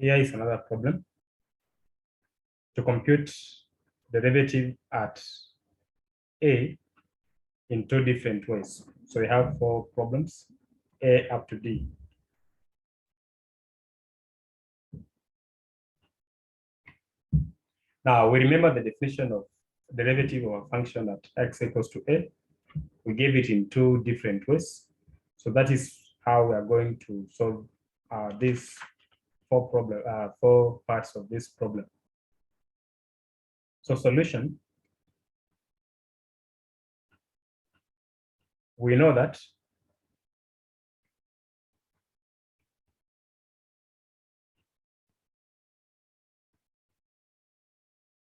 Here is another problem. To compute derivative at A in two different ways. So we have 4 problems, A up to D. Now we remember the definition of derivative of a function at x equals to A. We gave it in 2 different ways. So that is how we are going to solve these 4 parts of this problem. So solution, we know that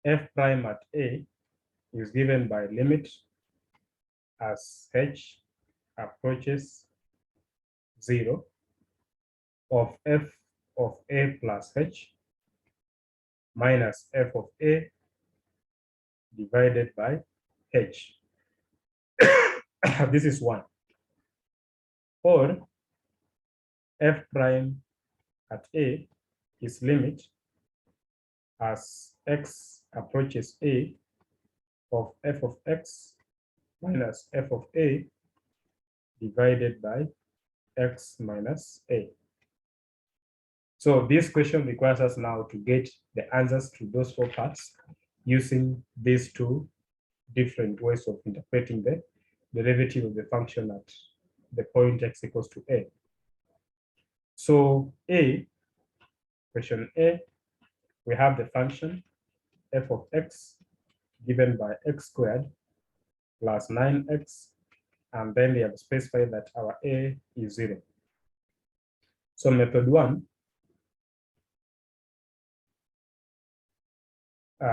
f prime at A is given by limit as h approaches 0 of f of A plus h minus f of A divided by h. This is 1. Or f prime at A is limit as x approaches A of f of x minus f of A divided by x minus A. So this question requires us now to get the answers to those 4 parts using these 2 different ways of interpreting the derivative of the function at the point x equals to A. So question A, we have the function f of x given by x squared plus 9x, and then we have specified that our A is 0. So method 1,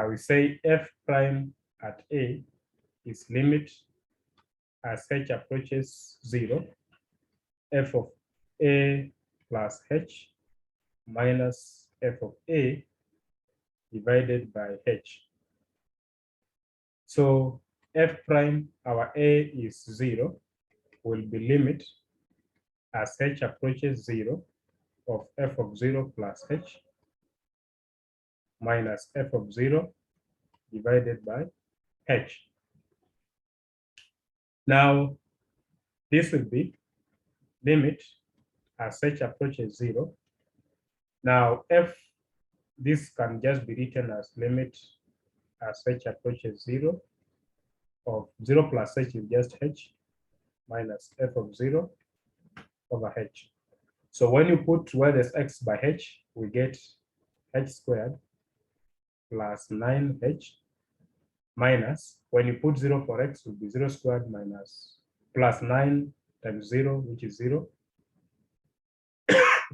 we say f prime at A is limit as h approaches 0, f of A plus h minus f of A divided by h. So f prime, our A is 0, will be limit as h approaches 0 of f of 0 plus h minus f of 0 divided by h. Now, this will be limit as h approaches 0. Now, this can just be written as limit as h approaches 0 of 0 plus h is just h minus f of 0 over h. So when you put where there's x by h, we get h squared plus 9h minus, when you put 0 for x, will be 0 squared minus plus 9 times 0, which is 0,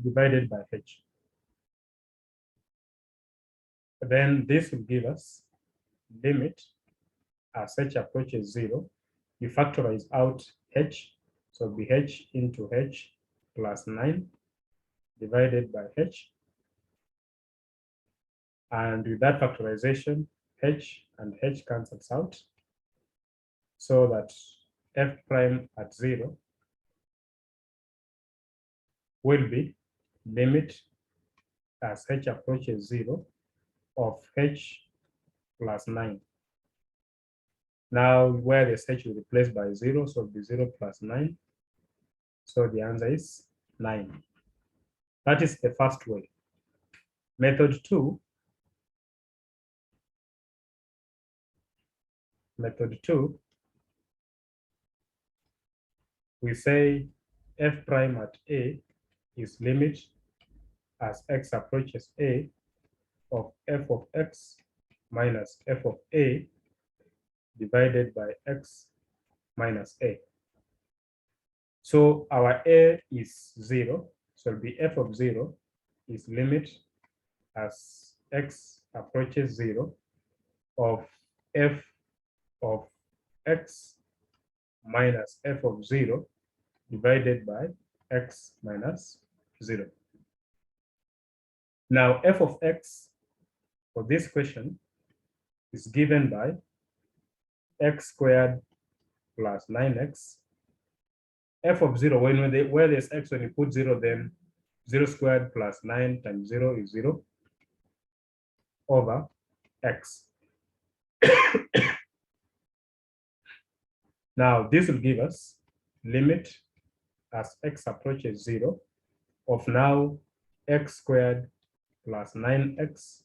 divided by h. Then this will give us limit as h approaches 0. You factorize out h, so it'll be h into h plus 9 divided by h. And with that factorization, h and h cancels out, so that f prime at 0 will be limit as h approaches 0 of h plus 9. Now, where this h will be replaced by 0, so it'll be 0 plus 9. So the answer is 9. That is the first way. Method 2. Method 2, we say f prime at A is limit as x approaches A of f of x minus f of A divided by x minus A. So our A is 0, so it'll be f of 0 is limit as x approaches 0 of f of x minus f of 0 divided by x minus 0. Now, f of x for this question is given by x squared plus 9x. F of 0, where there's x, when you put 0, then 0 squared plus 9 times 0 is 0 over x. Now this will give us limit as x approaches 0 of now x squared plus 9x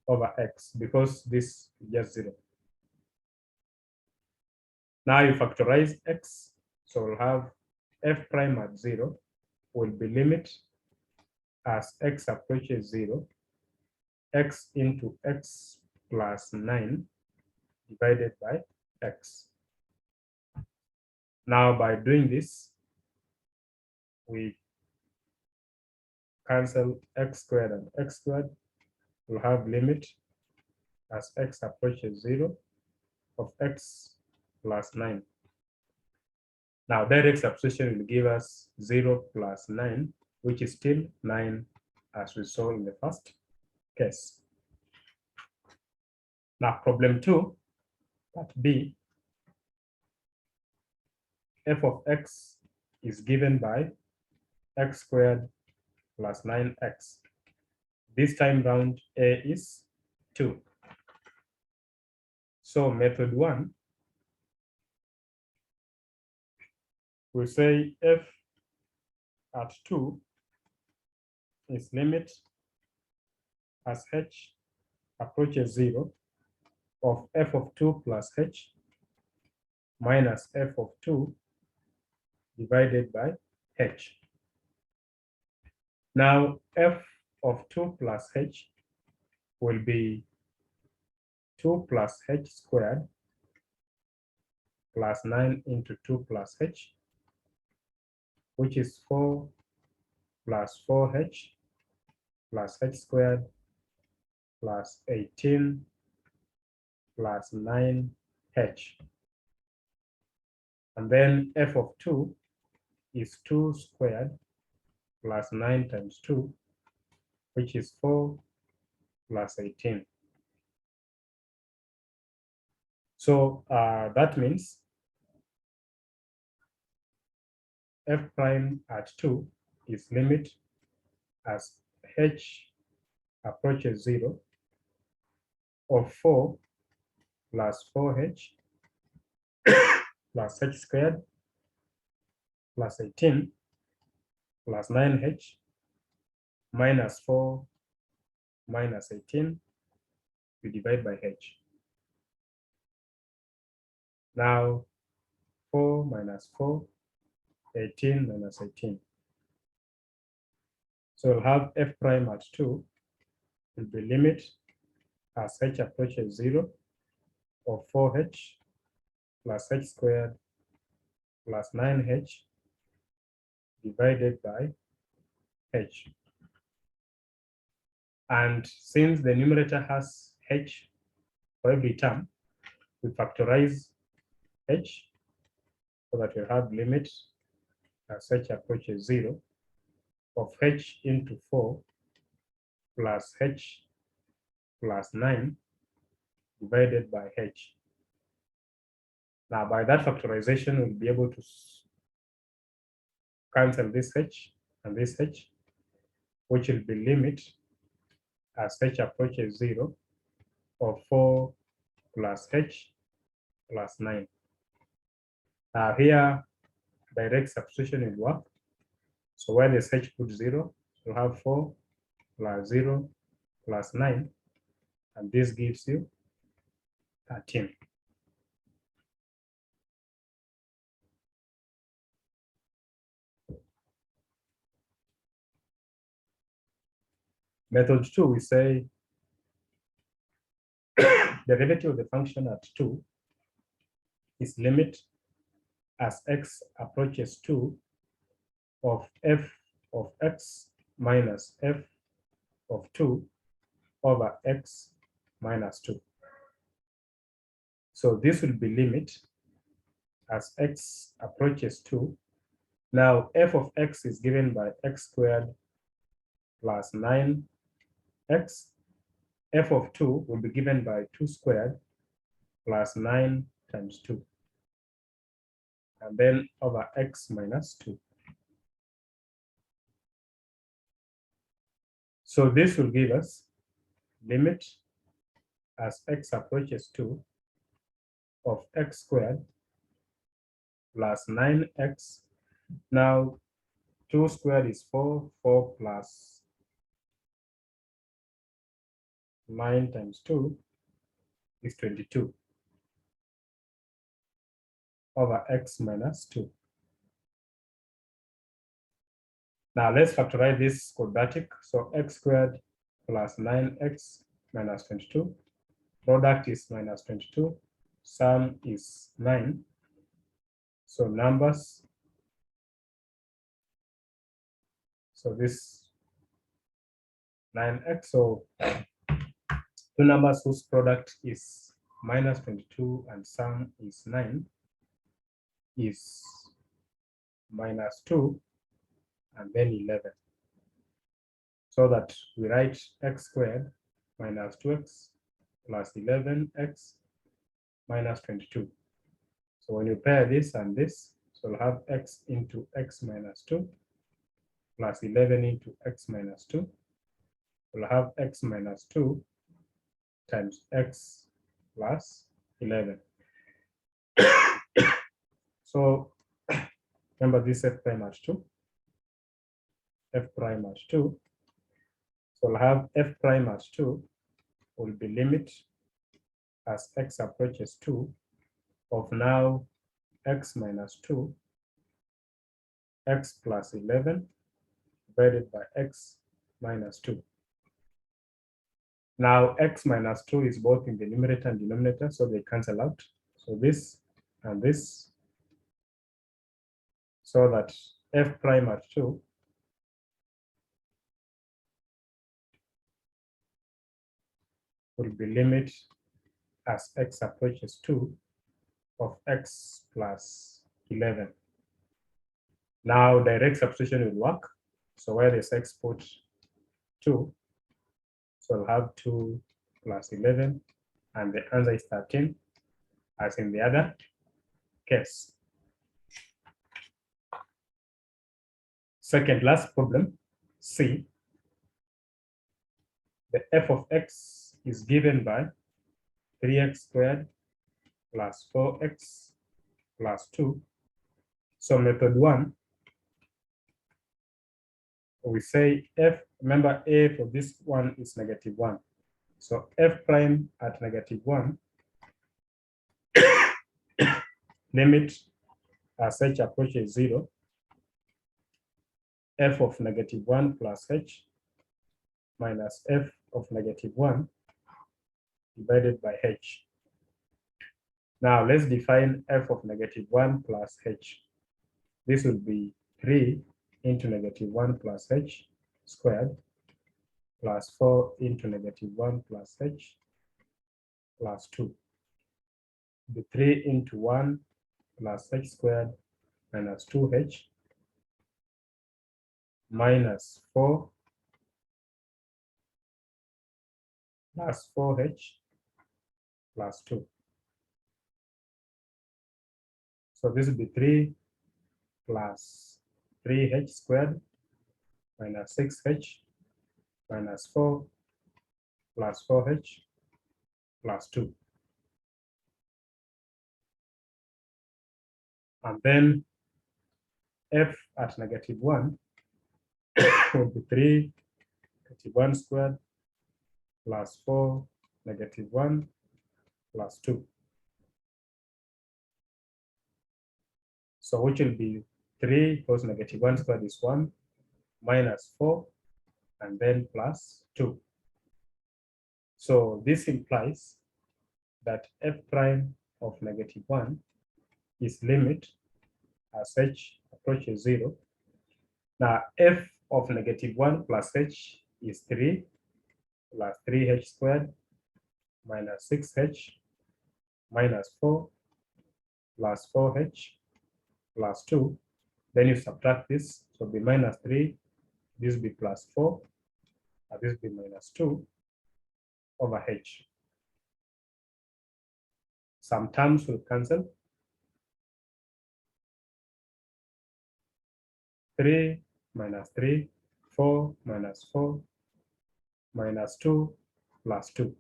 over x, because this is just 0. Now you factorize x, so we'll have f prime at 0 will be limit as x approaches 0, x into x plus 9 divided by x. Now by doing this, we cancel x squared and x squared. We'll have limit as x approaches 0 of x plus 9. Now direct substitution will give us 0 plus 9, which is still 9 as we saw in the first case. Now problem 2, part B, f of x is given by x squared plus 9x. This time round a is 2. So method 1, we say f at 2 is limit as h approaches 0 of f of 2 plus h minus f of 2 divided by h. Now f of 2 plus h will be 2 plus h squared plus 9 into 2 plus h, which is 4 plus 4h plus h squared plus 18 plus 9h. And then f of 2 is 2 squared plus 9 times 2, which is 4 plus 18. So that means f prime at 2 is limit as h approaches 0 of 4 plus 4h plus h squared plus 18 plus 9h minus 4 minus 18, we divide by h. Now 4 minus 4, 18 minus 18. So we'll have f prime at 2 will be limit as h approaches 0 of 4h plus h squared plus 9h divided by h. And since the numerator has h for every term, we factorize h so that we have limit as h approaches 0 of h into 4 plus h plus 9 divided by h. Now by that factorization, we'll be able to cancel this h and this h, which will be limit as h approaches 0 of 4 plus h plus 9. Here, direct substitution will work. So where this h put 0, you have 4 plus 0 plus 9, and this gives you 13. Method 2, we say derivative of the function at 2 is limit as x approaches 2 of f of x minus f of 2 over x minus 2. So this will be limit as x approaches 2. Now f of x is given by x squared plus 9x. F of 2 will be given by 2 squared plus 9 times 2. And then over x minus 2. So this will give us limit as x approaches 2 of x squared plus 9x. Now 2 squared is 4, 4 plus 9 times 2 is 22 over x minus 2. Now let's factorize this quadratic. So x squared plus 9x minus 22. Product is minus 22. Sum is 9. So numbers. So this 9x. So two numbers whose product is minus 22 and sum is 9 is minus 2 and then 11. So that we write x squared minus 2x plus 11x minus 22. So when you pair this and this, so we'll have x into x minus 2 plus 11 into x minus 2. We'll have x minus 2 times x plus 11. So remember this f prime at 2, f prime at 2. So we'll have f prime at 2 will be limit as x approaches 2 of now x minus 2, x plus 11 divided by x minus 2. Now x minus 2 is both in the numerator and denominator, so they cancel out. So this and this, so that f prime at 2 will be limit as x approaches 2 of x plus 11. Now direct substitution will work. So where there's x put 2, so I'll have 2 plus 11, and the answer is 13, as in the other case. Second last problem, C. The f of x is given by 3x squared plus 4x plus 2. So method 1, we say f, remember a for this one is -1. So f prime at -1, limit as h approaches 0, f of -1 plus h minus f of -1 divided by h. Now let's define f of -1 plus h. This will be 3 into -1 plus h squared plus 4 into -1 plus h plus 2. The 3 into 1 plus h squared minus 2h minus 4 plus 4h plus 2. So this will be 3 plus 3h squared minus 6h minus 4 plus 4h plus 2. And then f at -1 will be 3 -1 squared plus 4 -1 plus 2. So which will be 3 because -1 squared is 1 minus 4 and then plus 2. So this implies that f prime of -1 is limit as h approaches 0. Now f of -1 plus h is 3 plus 3h squared minus 6h minus 4 plus 4h plus 2. Then you subtract this, so be minus 3, this be plus 4, and this be minus 2 over h. Some terms will cancel. 3 minus 3, 4 minus 4, minus 2 plus 2.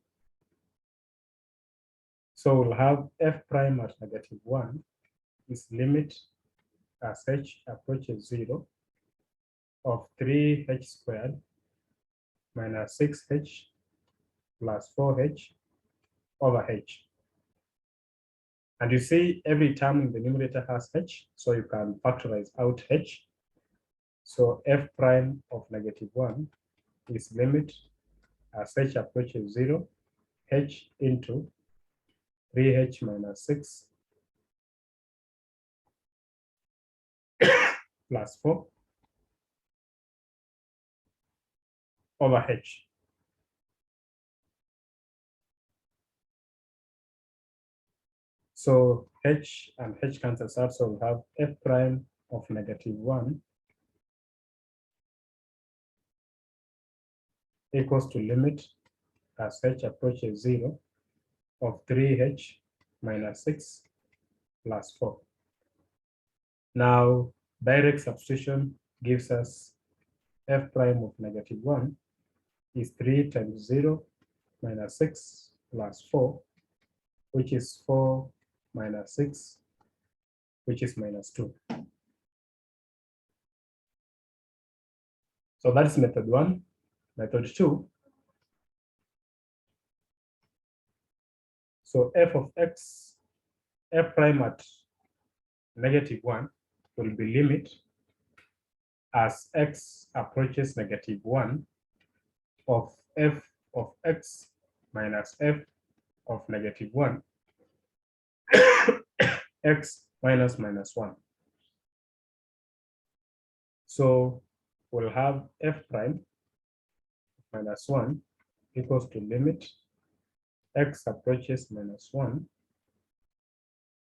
So we'll have f prime at negative 1 is limit as h approaches 0 of 3h squared minus 6h plus 4h over h. And you see every term in the numerator has h, so you can factorize out h. So f prime of negative 1 is limit as h approaches 0, h into 3h minus 6 plus 4 over h. So h and h cancels out, so we have f prime of negative 1 equals to limit as h approaches 0 of 3h minus 6 plus 4. Now, direct substitution gives us f prime of negative 1 is 3 times 0 minus 6 plus 4, which is 4 minus 6, which is minus 2. So that's method 1. Method 2. So f of x, f prime at negative 1 will be limit as x approaches negative 1 of f of x minus f of negative 1 x minus minus 1. So we'll have f prime minus 1 equals to limit x approaches minus 1.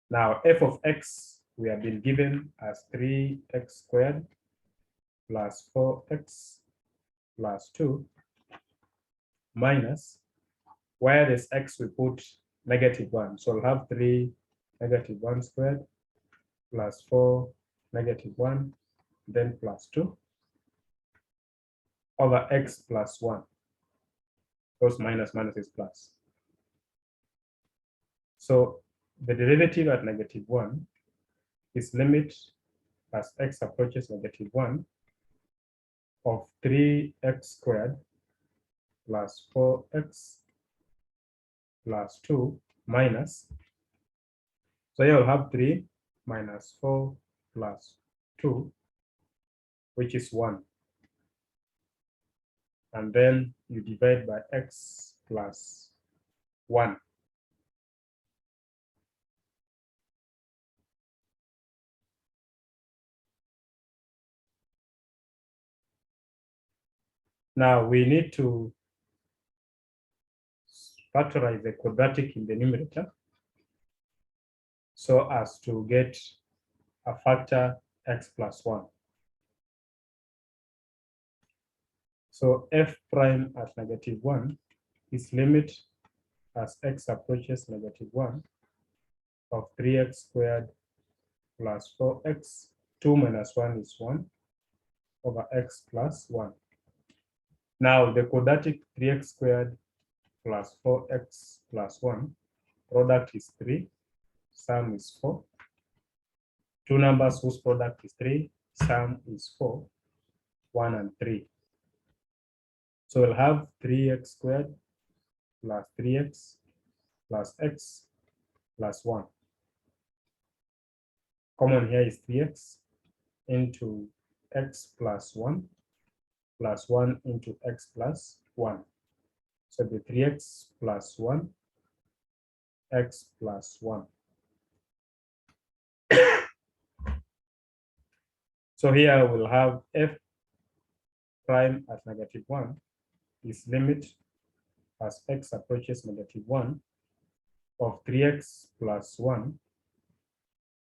Now f of x we have been given as 3x squared plus 4x plus 2 minus, where there's x we put negative 1. So we'll have 3 negative 1 squared plus 4 negative 1, then plus 2 over x plus 1. Because minus minus is plus. So the derivative at negative 1 is limit as x approaches negative 1 of 3x squared plus 4x plus 2 minus, so you'll have 3 minus 4 plus 2, which is 1. And then you divide by x plus 1. Now we need to factorize the quadratic in the numerator so as to get a factor x plus 1. So f prime at negative 1 is limit as x approaches negative 1 of 3x squared plus 4x, 2 minus 1 is 1 over x plus 1. Now the quadratic 3x squared plus 4x plus 1, product is 3, sum is 4. Two numbers whose product is 3, sum is 4, 1 and 3. So we'll have 3x squared plus 3x plus x plus 1. Common here is 3x into x plus 1 plus 1 into x plus 1. So the 3x plus 1, x plus 1. So here we'll have f prime at negative 1 is limit as x approaches negative 1 of 3x plus 1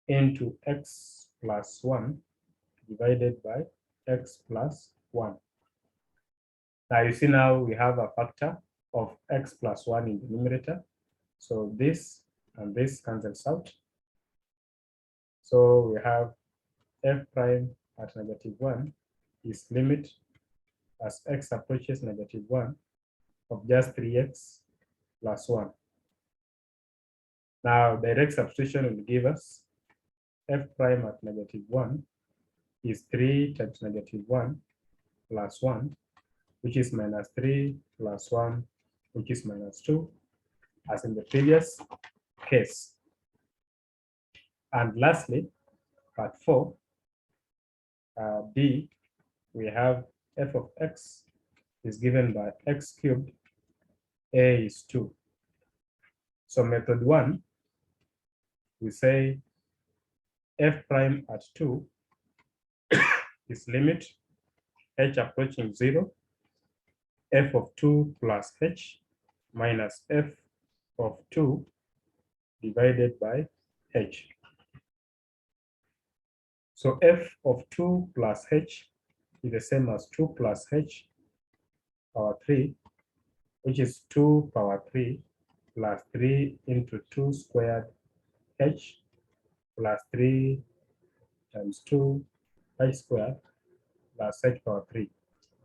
into x plus 1 divided by x plus 1. Now you see now we have a factor of x plus 1 in the numerator. So this and this cancels out. So we have f prime at negative 1 is limit as x approaches negative 1 of just 3x plus 1. Now, direct substitution will give us f prime at -1 is 3 times -1 plus 1, which is -3 plus 1, which is -2, as in the previous case. And lastly, part 4, B, we have f of x is given by x cubed, a is 2. So method 1, we say f prime at 2 is limit h approaching 0, f of 2 plus h minus f of 2 divided by h. So f of 2 plus h is the same as 2 plus h power 3, which is 2 power 3 plus 3 into 2 squared h plus 3 times 2 h squared plus h power 3.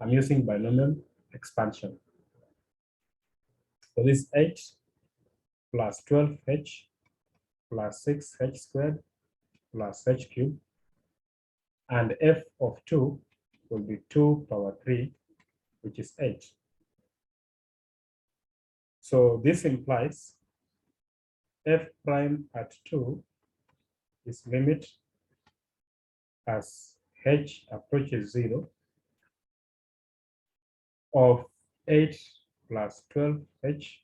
I'm using binomial expansion. So this 8 plus 12h plus 6h squared plus h cubed, and f of 2 will be 2 power 3, which is 8. So this implies f prime at 2 is limit as h approaches 0 of 8 plus 12h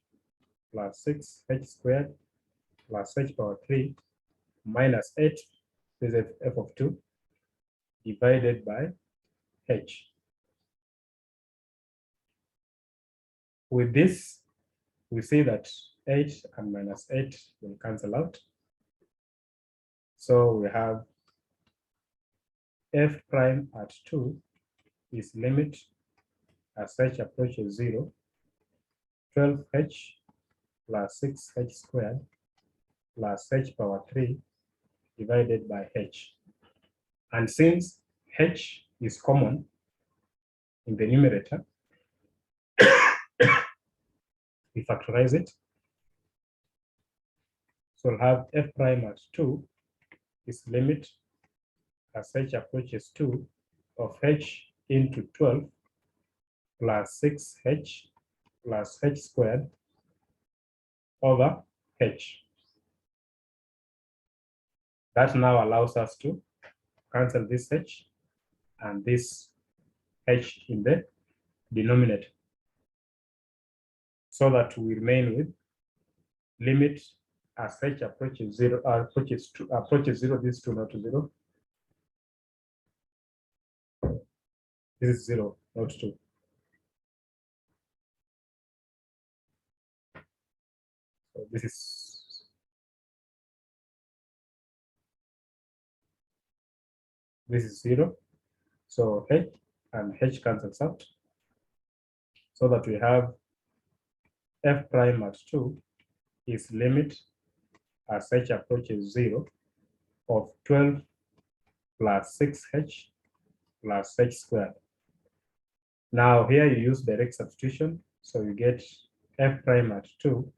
plus 6h squared plus h power 3 minus 8, this is f of 2, divided by h. With this, we see that 8 and minus 8 will cancel out. So we have f prime at 2 is limit as h approaches 0, 12h plus 6h squared plus h power 3 divided by h. And since h is common in the numerator, we factorize it. So we'll have f prime at 2 is limit as h approaches 2 of h into 12 plus 6h plus h squared over h. That now allows us to cancel this h and this h in the denominator, so that we remain with limit as h approaches 0, approaches 0, this is 2 not 0. This is 0, not 2. So this is 0. So h and h cancels out, so that we have f prime at 2 is limit as h approaches 0 of 12 plus 6h plus h squared. Now here you use direct substitution, so you get f prime at 2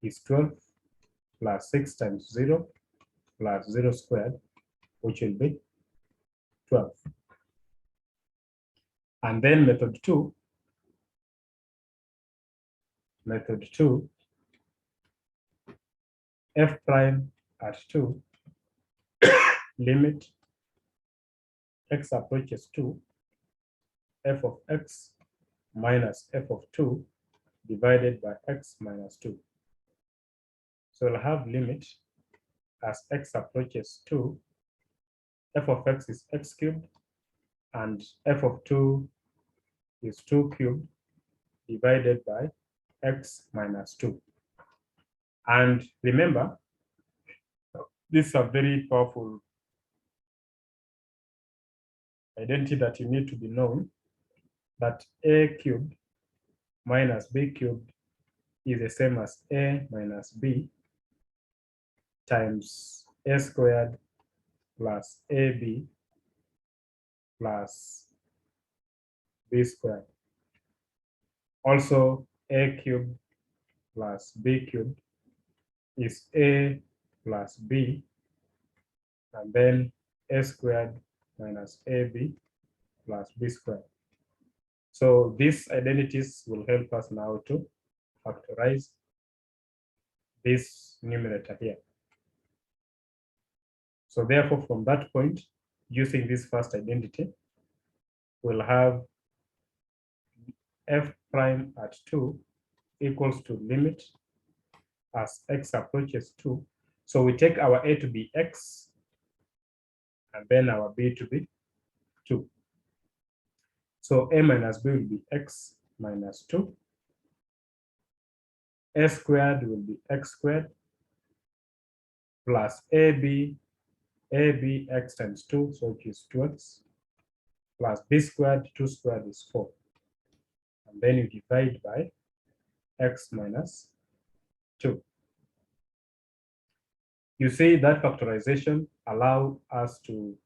is 12 plus 6 times 0 plus 0 squared, which will be 12. And then method 2, f prime at 2 limit x approaches 2, f of x minus f of 2 divided by x minus 2. So we'll have limit as x approaches 2, f of x is x cubed, and f of 2 is 2 cubed divided by x minus 2. And remember, this is a very powerful identity that you need to be known, that a cubed minus b cubed is the same as a minus b times a squared plus ab plus b squared. Also, a cubed plus b cubed is a plus b, and then a squared minus ab plus b squared. So these identities will help us now to factorize this numerator here. So therefore, from that point, using this first identity, we'll have f prime at 2 equals to limit as x approaches 2. So we take our a to be x, and then our b to be 2. So a minus b will be x minus 2. A squared will be x squared plus ab x times 2, so it is 2x, plus b squared, 2 squared is 4. And then you divide by x minus 2. You see that factorization allows us to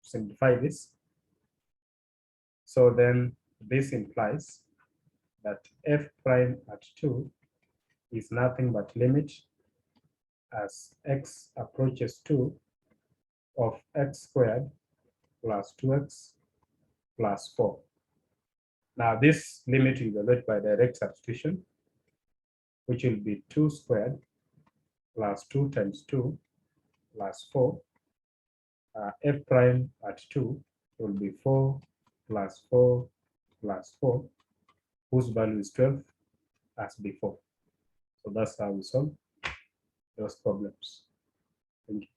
simplify this. So then this implies that f prime at 2 is nothing but limit as x approaches 2 of x squared plus 2x plus 4. Now this limit will be evaluated by direct substitution, which will be 2 squared plus 2 times 2 plus 4. F prime at 2 will be 4 plus 4 plus 4, whose value is 12 as before. So that's how we solve those problems. Thank you.